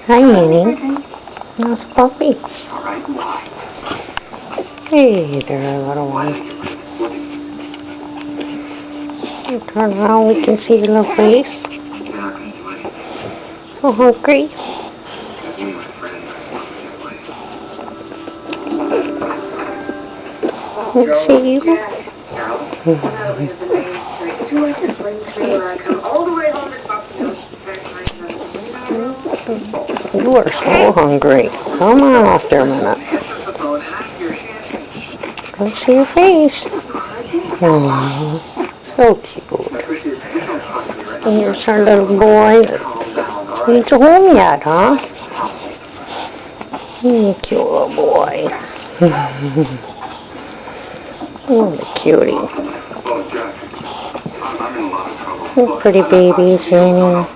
Hi, Annie. Nice puppy. Hey there, little one. You turn around, we can see your little face. So hungry. Let's see you. You are so hungry. Come on after a minute. Let's see your face. Oh, so cute. And here's our little boy that needs a home yet, huh? Cute little boy. Oh, the cutie. Oh, pretty babies, Annie.